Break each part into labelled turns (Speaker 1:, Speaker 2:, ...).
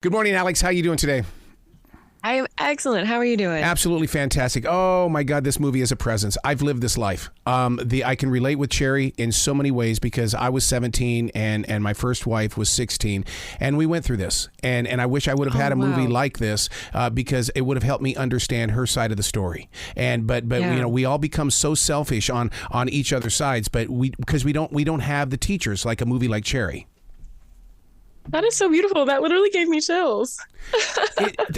Speaker 1: Good morning, Alex. How you doing today?
Speaker 2: I'm excellent. How are you doing?
Speaker 1: Absolutely fantastic. Oh my God, this movie is a presence. I've lived this life. I can relate with Cherry in so many ways because I was 17 and my first wife was 16, and we went through this. And I wish I would have had a movie like this because it would have helped me understand her side of the story. But
Speaker 2: Yeah.
Speaker 1: you know, we all become so selfish on each other's sides, but because we don't have the teachers like a movie like Cherry.
Speaker 2: That is so beautiful. That literally gave me chills.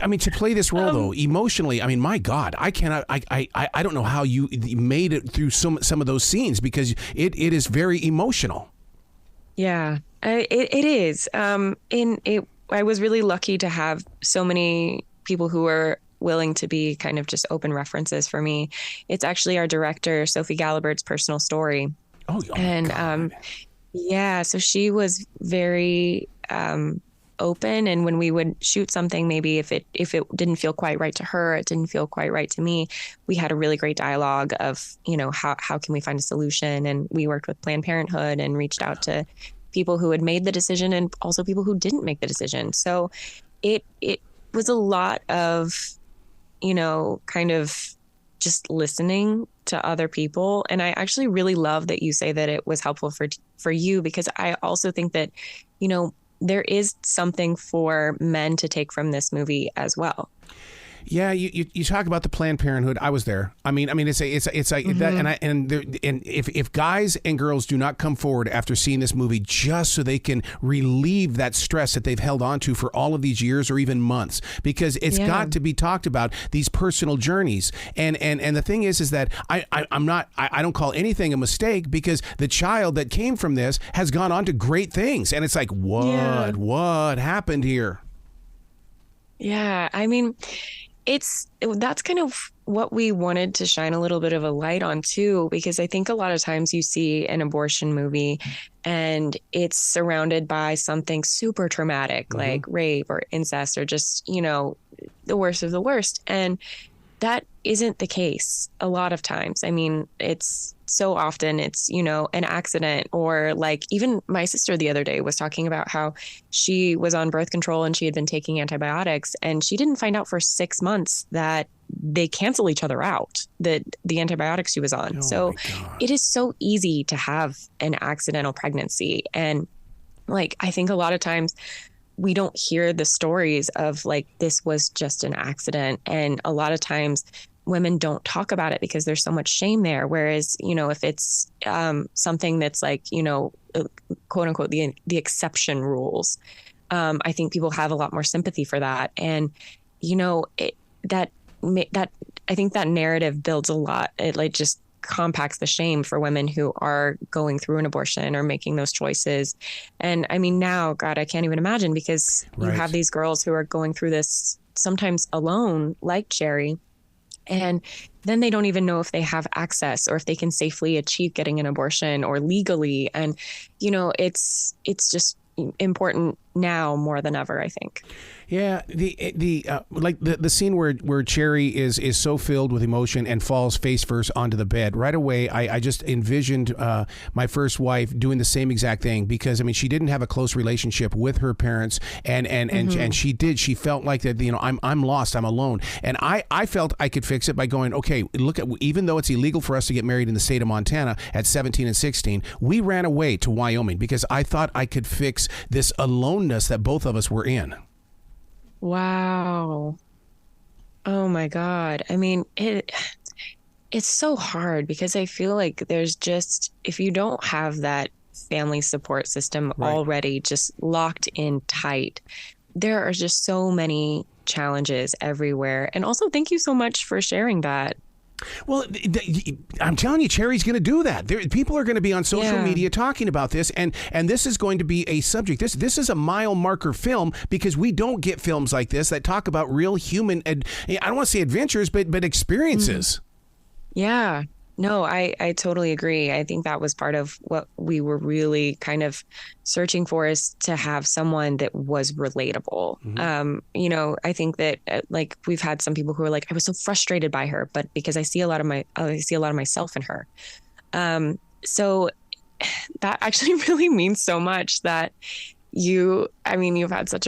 Speaker 1: I mean, to play this role though, emotionally, I mean, my God, I cannot. I don't know how you made it through some of those scenes because it is very emotional.
Speaker 2: Yeah, it is. I was really lucky to have so many people who were willing to be kind of just open references for me. It's actually our director, Sophie Gallibert's personal story.
Speaker 1: Oh
Speaker 2: And
Speaker 1: my God.
Speaker 2: yeah, so she was very open, and when we would shoot something, maybe if it didn't feel quite right to her, it didn't feel quite right to me, we had a really great dialogue of, you know, how can we find a solution. And we worked with Planned Parenthood and reached out to people who had made the decision and also people who didn't make the decision. So it was a lot of, you know, kind of just listening to other people. And I actually really love that you say that it was helpful for you, because I also think that, you know, there is something for men to take from this movie as well.
Speaker 1: Yeah, you talk about the Planned Parenthood. I was there. I mean, it's like that. And if guys and girls do not come forward after seeing this movie just so they can relieve that stress that they've held on to for all of these years or even months, because it's got to be talked about, these personal journeys. And the thing is that I don't call anything a mistake, because the child that came from this has gone on to great things, and it's like what happened here?
Speaker 2: Yeah, I mean, that's kind of what we wanted to shine a little bit of a light on too, because I think a lot of times you see an abortion movie and it's surrounded by something super traumatic, like rape or incest or just, you know, the worst of the worst. And that isn't the case a lot of times. I mean, it's so often it's, you know, an accident, or like even my sister the other day was talking about how she was on birth control and she had been taking antibiotics, and she didn't find out for 6 months that they cancel each other out, that the antibiotics she was on. So it is so easy to have an accidental pregnancy. And like, I think a lot of times we don't hear the stories of like, this was just an accident. And a lot of times women don't talk about it because there's so much shame there. Whereas, you know, if it's something that's like, you know, quote unquote, the exception rules, I think people have a lot more sympathy for that. And, you know, that I think that narrative builds a lot. It like just compacts the shame for women who are going through an abortion or making those choices. And I mean, now, God, I can't even imagine, because you have these girls who are going through this sometimes alone, like Cherry, and then they don't even know if they have access or if they can safely achieve getting an abortion or legally. And, you know, it's just important now more than ever, I think.
Speaker 1: Yeah, the scene where Cherry is so filled with emotion and falls face first onto the bed. Right away, I just envisioned my first wife doing the same exact thing, because I mean, she didn't have a close relationship with her parents, and she felt like that, you know, I'm lost, I'm alone, and I felt I could fix it by going, okay, look at, even though it's illegal for us to get married in the state of Montana at 17 and 16, we ran away to Wyoming because I thought I could fix this aloneness that both of us were in.
Speaker 2: Wow. Oh my God. I mean, it's so hard, because I feel like there's just, if you don't have that family support system already just locked in tight, there are just so many challenges everywhere. And also, thank you so much for sharing that.
Speaker 1: Well, I'm telling you, Cherry's going to do that. People are going to be on social media talking about this, and this is going to be a subject. This is a mile marker film, because we don't get films like this that talk about real human, I don't want to say adventures, but experiences.
Speaker 2: Yeah. No, I totally agree. I think that was part of what we were really kind of searching for, is to have someone that was relatable. You know, I think that like we've had some people who are like, I was so frustrated by her, but because I see a lot of myself in her. So that actually really means so much, that I mean, you've had such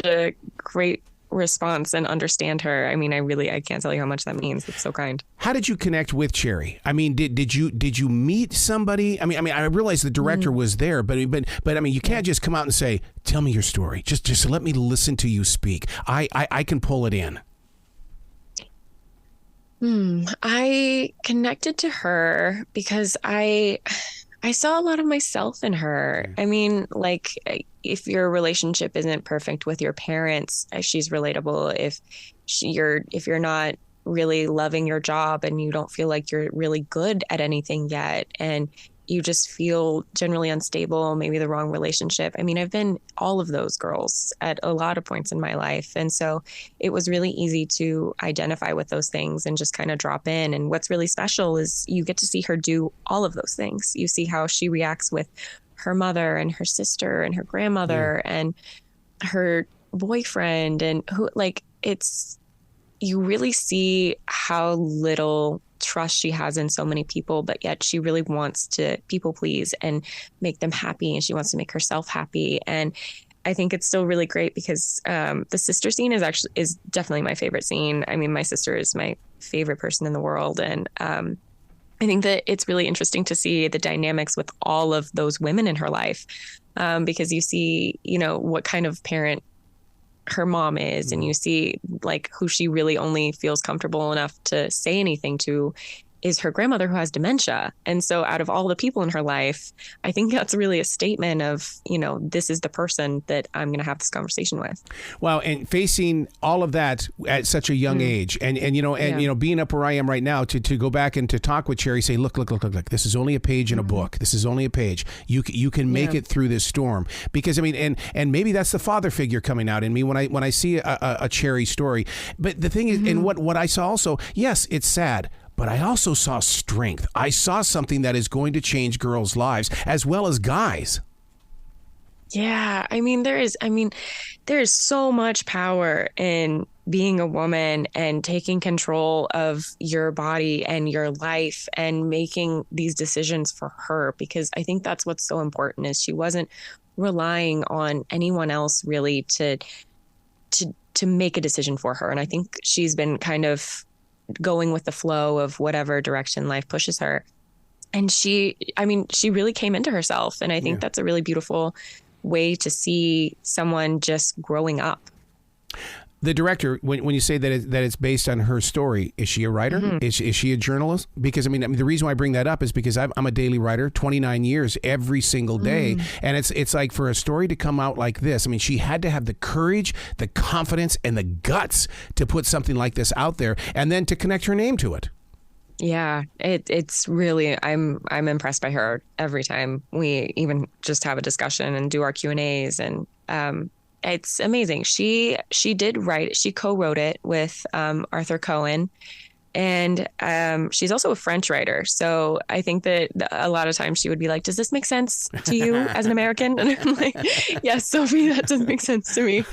Speaker 2: a great response and understand her. I mean, I can't tell you how much that means. It's so kind.
Speaker 1: How did you connect with Cherry? I mean, did you meet somebody? I realize the director was there, but I mean, you can't just come out and say, "Tell me your story." Just let me listen to you speak. I can pull it in.
Speaker 2: I connected to her because I saw a lot of myself in her. I mean, like, if your relationship isn't perfect with your parents, she's relatable. If you're not really loving your job and you don't feel like you're really good at anything yet, and you just feel generally unstable, maybe the wrong relationship. I mean, I've been all of those girls at a lot of points in my life. And so it was really easy to identify with those things and just kind of drop in. And what's really special is you get to see her do all of those things. You see how she reacts with her mother and her sister and her grandmother and her boyfriend, and you really see how little trust she has in so many people, but yet she really wants to people please and make them happy, and she wants to make herself happy. And I think it's still really great because the sister scene is definitely my favorite scene. I mean, my sister is my favorite person in the world, and I think that it's really interesting to see the dynamics with all of those women in her life, because you see, what kind of parent her mom is, and you see like who she really only feels comfortable enough to say anything to is her grandmother, who has dementia. And so out of all the people in her life, I think that's really a statement of, this is the person that I'm going to have this conversation with.
Speaker 1: Wow. And facing all of that at such a young age, and being up where I am right now, to go back and to talk with Cherry, say, look, this is only a page in a book. This is only a page. You can make it through this storm. Because I mean, and maybe that's the father figure coming out in me when I see a Cherry story. But the thing is, and what I saw also, yes, it's sad, but I also saw strength. I saw something that is going to change girls' lives as well as guys.
Speaker 2: Yeah. I mean, there is so much power in being a woman and taking control of your body and your life and making these decisions for her, because I think that's what's so important is she wasn't relying on anyone else really to make a decision for her. And I think she's been kind of going with the flow of whatever direction life pushes her. And she really came into herself. And I think that's a really beautiful way to see someone just growing up.
Speaker 1: The director, when you say that it's based on her story, is she a writer? Is she a journalist? Because I mean, the reason why I bring that up is because I'm a daily writer, 29 years every single day, and it's like for a story to come out like this. I mean, she had to have the courage, the confidence, and the guts to put something like this out there, and then to connect her name to it.
Speaker 2: Yeah, it's really, I'm impressed by her every time we even just have a discussion and do our Q&As, and it's amazing. She did write, she co-wrote it with Arthur Cohen, and she's also a French writer. So I think that a lot of times she would be like, does this make sense to you as an American? And I'm like, yes, Sophie, that does make sense to me.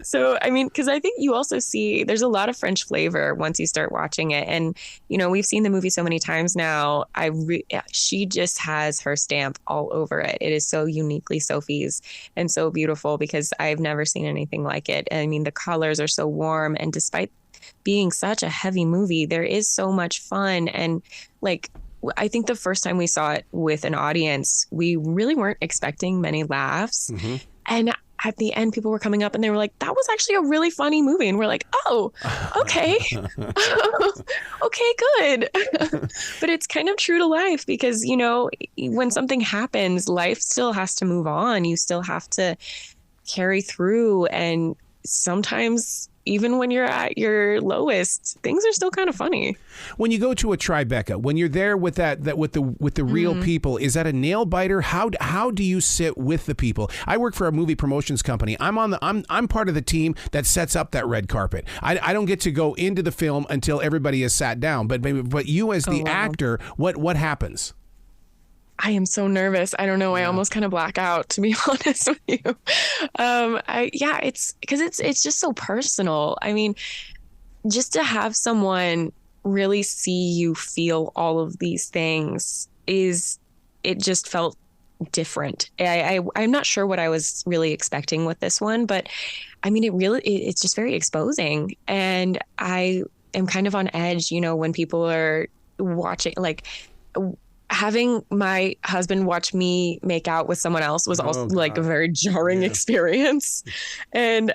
Speaker 2: So, I mean, because I think you also see there's a lot of French flavor once you start watching it. And, we've seen the movie so many times now. She just has her stamp all over it. It is so uniquely Sophie's and so beautiful because I've never seen anything like it. I mean, the colors are so warm, and despite being such a heavy movie, there is so much fun. And like, I think the first time we saw it with an audience, we really weren't expecting many laughs. And at the end, people were coming up and they were like, that was actually a really funny movie. And we're like, oh, okay. Okay, good. But it's kind of true to life because, when something happens, life still has to move on. You still have to carry through. And sometimes even when you're at your lowest, things are still kind of funny.
Speaker 1: When you go to a Tribeca, when you're there with with the real people, is that a nail biter? How do you sit with the people? I work for a movie promotions company. I'm part of the team that sets up that red carpet. I don't get to go into the film until everybody is sat down. But you as the actor, what happens?
Speaker 2: I am so nervous. I don't know. I almost kind of black out, to be honest with you. It's because it's just so personal. I mean, just to have someone really see you feel all of these things it just felt different. I'm not sure what I was really expecting with this one, but I mean, it's just very exposing. And I am kind of on edge, when people are watching, like having my husband watch me make out with someone else was also like a very jarring experience. And,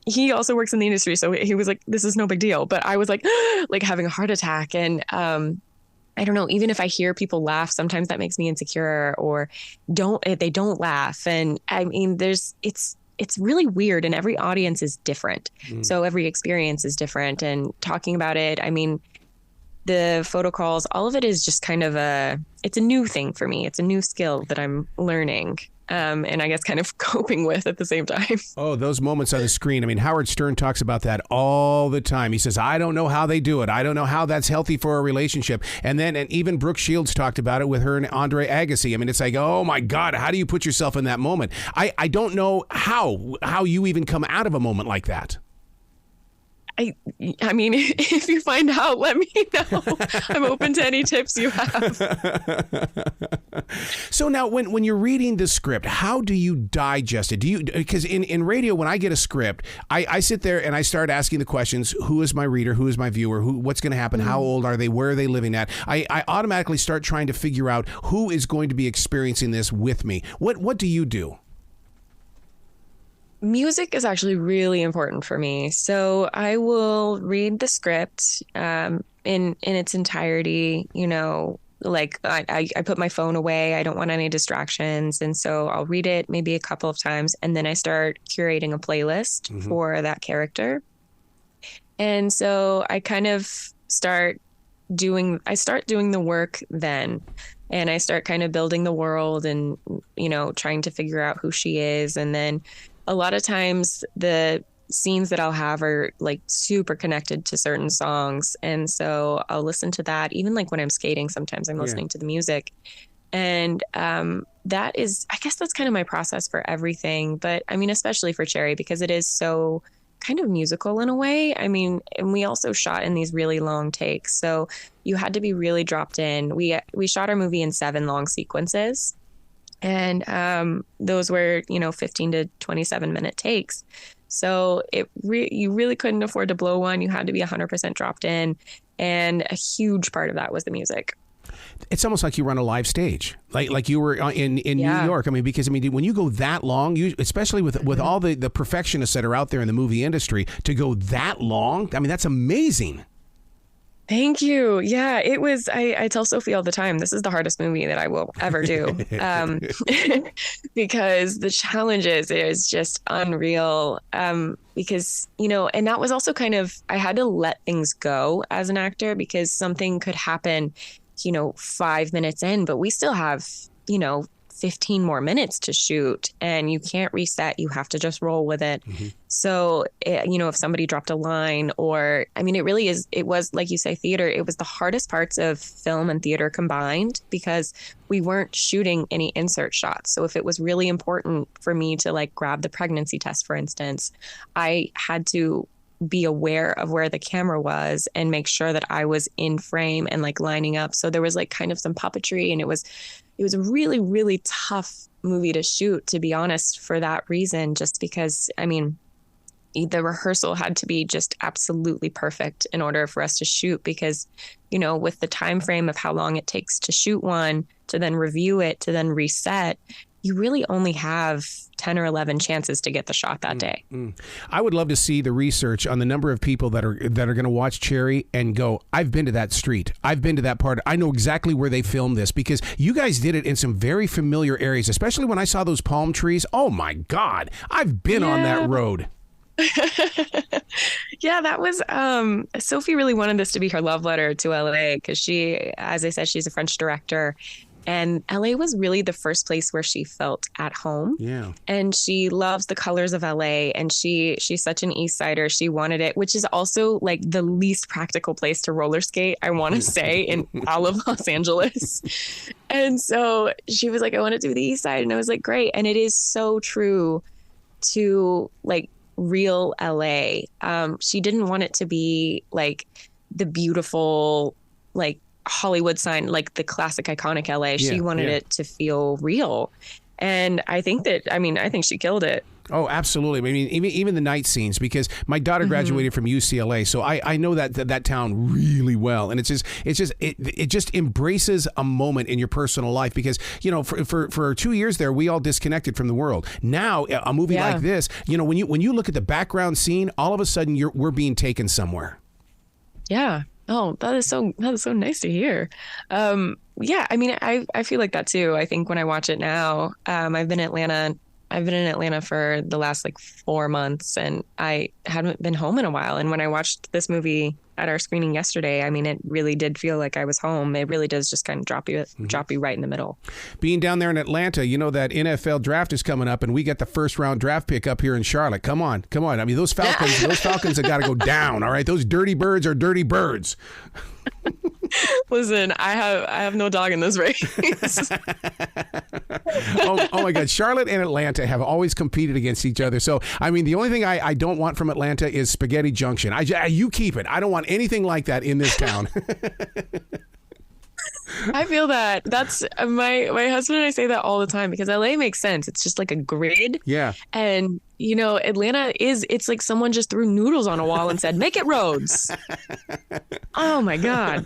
Speaker 2: he also works in the industry. So he was like, this is no big deal. But I was like, like having a heart attack. And, I don't know, even if I hear people laugh, sometimes that makes me insecure, or they don't laugh. And I mean, it's really weird, and every audience is different. So every experience is different, and talking about it, I mean, the photo calls, all of it is just kind of it's a new thing for me. It's a new skill that I'm learning. And I guess kind of coping with at the same time.
Speaker 1: Oh, those moments on the screen. I mean, Howard Stern talks about that all the time. He says, I don't know how they do it. I don't know how that's healthy for a relationship. And even Brooke Shields talked about it with her and Andre Agassi. I mean, it's like, oh my God, how do you put yourself in that moment? I don't know how you even come out of a moment like that.
Speaker 2: I mean, if you find out, let me know. I'm open to any tips you have.
Speaker 1: So now when you're reading the script, how do you digest it? Because in radio, when I get a script, I sit there and I start asking the questions, who is my reader? Who is my viewer? What's going to happen? How old are they? Where are they living at? I automatically start trying to figure out who is going to be experiencing this with me. What do you do?
Speaker 2: Music is actually really important for me. So I will read the script in its entirety, like I put my phone away. I don't want any distractions. And so I'll read it maybe a couple of times, and then I start curating a playlist for that character. And so I kind of start doing the work then. And I start kind of building the world and, trying to figure out who she is. And then a lot of times the scenes that I'll have are like super connected to certain songs. And so I'll listen to that. Even like when I'm skating, sometimes I'm listening to the music. And I guess that's kind of my process for everything. But I mean, especially for Cherry, because it is so kind of musical in a way. I mean, and we also shot in these really long takes. So you had to be really dropped in. We shot our movie in 7 long sequences. And those were, 15 to 27-minute takes. So you really couldn't afford to blow one. You had to be 100% dropped in. And a huge part of that was the music.
Speaker 1: It's almost like you run a live stage, like you were in New York. I mean, because when you go that long, especially with all the perfectionists that are out there in the movie industry, to go that long, I mean, that's amazing.
Speaker 2: Thank you. Yeah, it was. I tell Sophie all the time, this is the hardest movie that I will ever do, because the challenges is just unreal. Because, and that was also kind of, I had to let things go as an actor, because something could happen, 5 minutes in, but we still have, 15 more minutes to shoot, and you can't reset. You have to just roll with it. So, if somebody dropped a line, or, I mean, it was like you say, theater, it was the hardest parts of film and theater combined, because we weren't shooting any insert shots. So if it was really important for me to like grab the pregnancy test, for instance, I had to be aware of where the camera was and make sure that I was in frame and like lining up. So there was like kind of some puppetry, and it was a really, really tough movie to shoot, to be honest, for that reason, just because, I mean, the rehearsal had to be just absolutely perfect in order for us to shoot, because, with the time frame of how long it takes to shoot one, to then review it, to then reset, you really only have 10 or 11 chances to get the shot that day.
Speaker 1: I would love to see the research on the number of people that are going to watch Cherry and go, I've been to that street. I've been to that part. I know exactly where they filmed this, because you guys did it in some very familiar areas, especially when I saw those palm trees. Oh my God, I've been on that road.
Speaker 2: Yeah, that was Sophie really wanted this to be her love letter to LA, because she, as I said, she's a French director. And LA was really the first place where she felt at home. Yeah. And she loves the colors of LA. And she's such an East Sider. She wanted it, which is also like the least practical place to roller skate, I want to say, in all of Los Angeles. And so she was like, I want to do the East Side. And I was like, great. And it is so true to like real LA. She didn't want it to be like the beautiful, like, Hollywood sign, like the classic iconic LA.
Speaker 1: Yeah,
Speaker 2: She wanted
Speaker 1: yeah.
Speaker 2: it to feel real. And I think she killed it.
Speaker 1: Oh, absolutely. I mean, even the night scenes, because my daughter graduated from UCLA, so I know that town really well, and it just embraces a moment in your personal life, because for 2 years there we all disconnected from the world. Now a movie
Speaker 2: Yeah.
Speaker 1: like this, when you look at the background scene, all of a sudden we're being taken somewhere.
Speaker 2: Yeah. Oh, that is so nice to hear. Yeah, I mean, I feel like that too. I think when I watch it now, I've been in Atlanta for the last like 4 months, and I hadn't been home in a while. And when I watched this movie at our screening yesterday, I mean, it really did feel like I was home. It really does just kind of drop you right in the middle.
Speaker 1: Being down there in Atlanta, that NFL draft is coming up, and we get the first round draft pick up here in Charlotte. Come on. I mean, those Falcons have got to go down. All right, those dirty birds are dirty birds.
Speaker 2: Listen, I have no dog in this race.
Speaker 1: Oh my God. Charlotte and Atlanta have always competed against each other. So, I mean, the only thing I don't want from Atlanta is Spaghetti Junction. You keep it. I don't want anything like that in this town.
Speaker 2: I feel that. That's my husband and I say that all the time, because LA makes sense. It's just like a grid.
Speaker 1: Yeah.
Speaker 2: And Atlanta it's like someone just threw noodles on a wall and said, make it roads. Oh my God.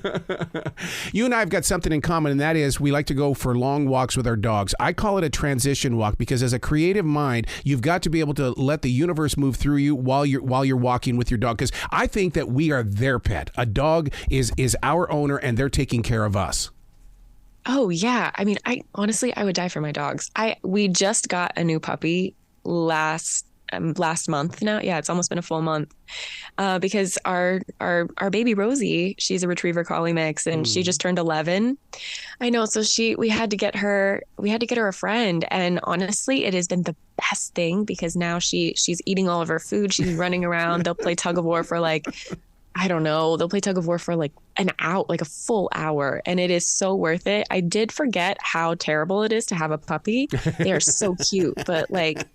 Speaker 1: You and I have got something in common, and that is we like to go for long walks with our dogs. I call it a transition walk, because as a creative mind, you've got to be able to let the universe move through you while you're walking with your dog, because I think that we are their pet. A dog is our owner, and they're taking care of us.
Speaker 2: Oh yeah. I mean, I honestly would die for my dogs. We just got a new puppy last month now. Yeah, it's almost been a full month. Because our baby Rosie, she's a retriever collie mix, and she just turned 11. I know. So we had to get her a friend, and honestly, it has been the best thing, because now she's eating all of her food. She's running around. They'll play tug of war for like, I don't know. They'll play tug of war for like an hour, like a full hour. And it is so worth it. I did forget how terrible it is to have a puppy. They are so cute, but like,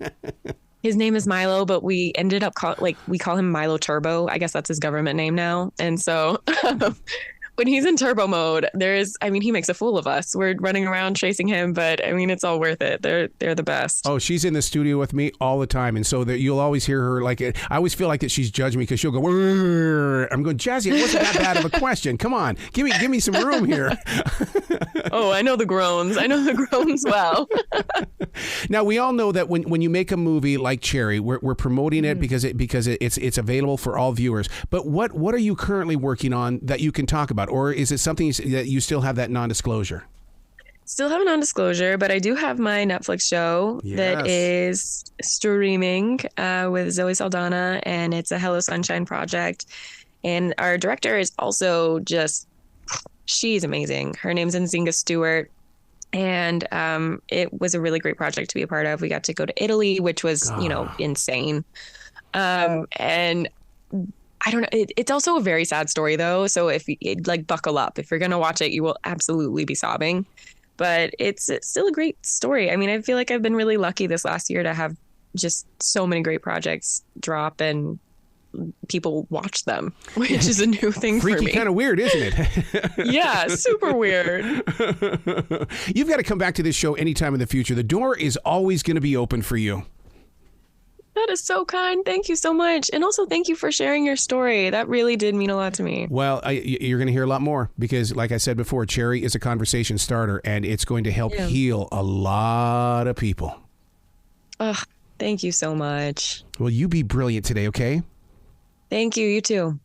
Speaker 2: his name is Milo, but we ended up we call him Milo Turbo. I guess that's his government name now. And so when he's in turbo mode, he makes a fool of us. We're running around chasing him, but I mean, it's all worth it. They're the best.
Speaker 1: Oh, she's in the studio with me all the time, and so that you'll always hear her like. I always feel like that she's judging me, because she'll go. "Rrr." I'm going, Jazzy, it wasn't that bad of a question. Come on, give me some room here.
Speaker 2: Oh, I know the groans. I know the groans well.
Speaker 1: Now, we all know that when you make a movie like Cherry, we're promoting it because it's available for all viewers. But what are you currently working on that you can talk about, or is it something that you still have that non-disclosure?
Speaker 2: Still have a non-disclosure, but I do have my Netflix show that is streaming with Zoe Saldana, and it's a Hello Sunshine project. And our director is also she's amazing. Her name's Nzinga Stewart. And it was a really great project to be a part of. We got to go to Italy, which was, insane. And I don't know. It's also a very sad story, though. So buckle up. If you're going to watch it, you will absolutely be sobbing. But it's still a great story. I mean, I feel like I've been really lucky this last year to have just so many great projects drop and people watch them, which is a new thing for me.
Speaker 1: Freaky, kind of weird, isn't it?
Speaker 2: Yeah, super weird.
Speaker 1: You've got to come back to this show anytime in the future. The door is always going to be open for you.
Speaker 2: That is so kind. Thank you so much. And also thank you for sharing your story. That really did mean a lot to me.
Speaker 1: Well, you're going to hear a lot more, because like I said before, Cherry is a conversation starter, and it's going to help heal a lot of people.
Speaker 2: Ugh, thank you so much.
Speaker 1: Well, you be brilliant today, okay?
Speaker 2: Thank you. You too.